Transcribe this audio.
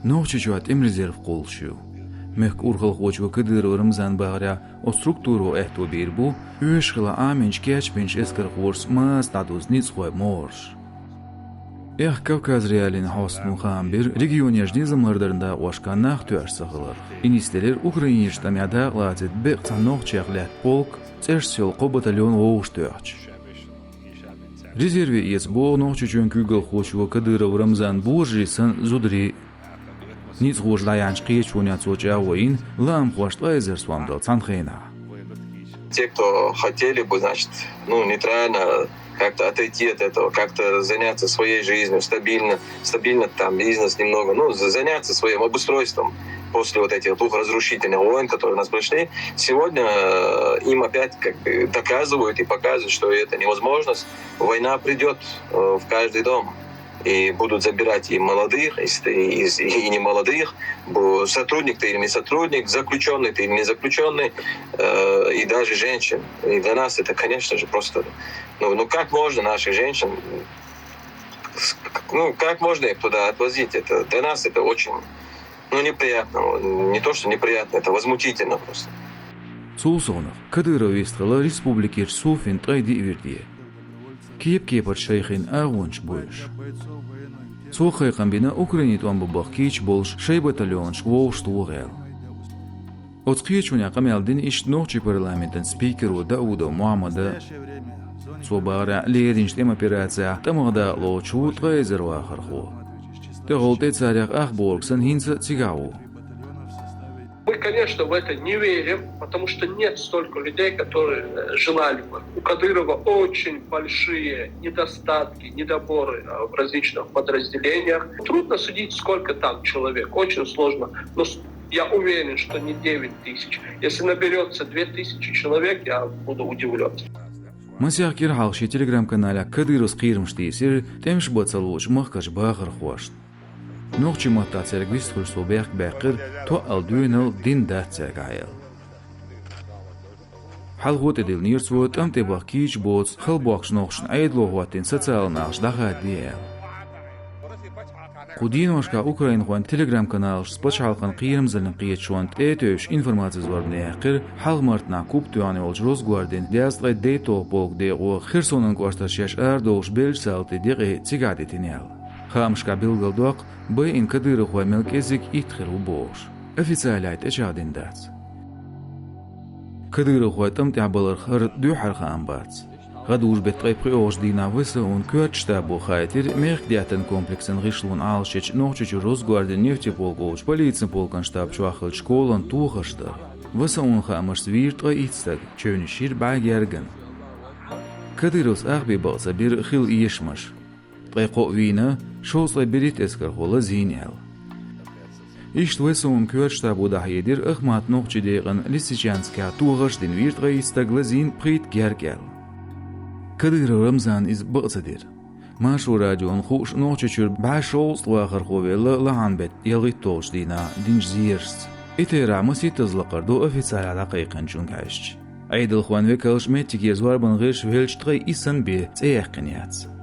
Нохчичуат им резерв қолшыу. Мек урхал хочва кыдыру Рамзан бағыря о структуру эхту бирбу, үйшқыла аминч кечпинч эскер хорс мас тадуз ниц хой морш. Эх Кавказ реалин хостну хамбир регионе жнизамлардарында оашканнах тюаш сағылыр. Инистелер Украиништамяда латит беқца нохчеғлят полк, цешсел ко батальон оуш тюач. Резерве ес бо нохчучен кюгал хочва кыдыру Рамзан бужрисан зудри ниц хош лаянч киечуня цоча воин лам хваштлайзер свамдал цанхейна. Те, кто хотели бы, значит, нейтрально как-то отойти от этого, как-то заняться своей жизнью, стабильно там бизнес немного, заняться своим обустройством после вот этих двух разрушительных войн, которые у нас прошли. Сегодня им опять как бы доказывают и показывают, что это невозможность. Война придет в каждый дом. И будут забирать и молодых, и не молодых, сотрудник ты или не сотрудник, заключенный ты или не заключенный, и даже женщин. И для нас это, конечно же, просто... как можно наших женщин... как можно их туда отвозить? Это, для нас это очень неприятно. Не то, что неприятно, это возмутительно просто. Сулсонов, Кадыров истрала республики Суфин трайди вердие. Киеп шейхин агунч больш. Сухай камбина Украинит он бабахкич больш шей батальон швош тугел. От скичуня камелдин иш ночи парламентен спикеру Дауда Мухаммада. Собара лединш тем операция тамада лочу трезерва хархо. Теголте царях ахборгсен хинца цигау. Мы, конечно, в это не верим, потому что нет столько людей, которые желали бы. У Кадырова очень большие недостатки, недоборы в различных подразделениях. Трудно судить, сколько там человек, очень сложно. Но я уверен, что не 9 тысяч. Если наберется 2000 человек, я буду удивлен. Масях кирхалши телеграм-каналя Кадыров скирмштисер темш бацалуч махкаш бахар хвашт. Нохчи мата церквис хурсобех бекер то алдуинал дин да цергайл. Халгот эдил нирсвот амте бахкич боц халбакш нохшн айдлохватин социал наш дагадиэл. Кудиношка Украин хуан телеграм-канал спачалхан қиырмзалын қиетшуант этөш информация зварбне қир халмартна куб туяны олж розгуардин дястрай дейто полк деғо хирсонын кварташяш ардош белсалты деғе цигадетинел. Хамшка билгалдоқ бай ин Кадыров хуа мелкезик итхиру бош. Официалайт эчадин дац. Кадыров хуа тамтябалар хар дюхар хаамбац. Гадуш бетқайпқи ош дина высы он кёрчта бухайтер мерхдятен комплексен ришлун алшеч нохчучу розгуардин нефтеполк полицин полкан штаб чуахыл школан тухаштар. Высы он хамаш свиртға итстаг, чөнішир багерген. Кадырос ахби балса бир хил иешмаш. Тайқо вина шослай берит эскер хола зинел. Ишт высы он кёрчта будахедир ахмат нохчи дейган лисичанска тухаштин виртға итстагла зин прит гергел. Кадыров Рамзан из бацадир. Машу радион хуш нохчучур башолст вахар ховела лаанбет ялгит тош дина динж зирст. Итера масит тзлақарду официал алақайқан чункашч. Айдыл хуан векалш метик езварбан ғиш вельштғай исан бе цеяққинияц.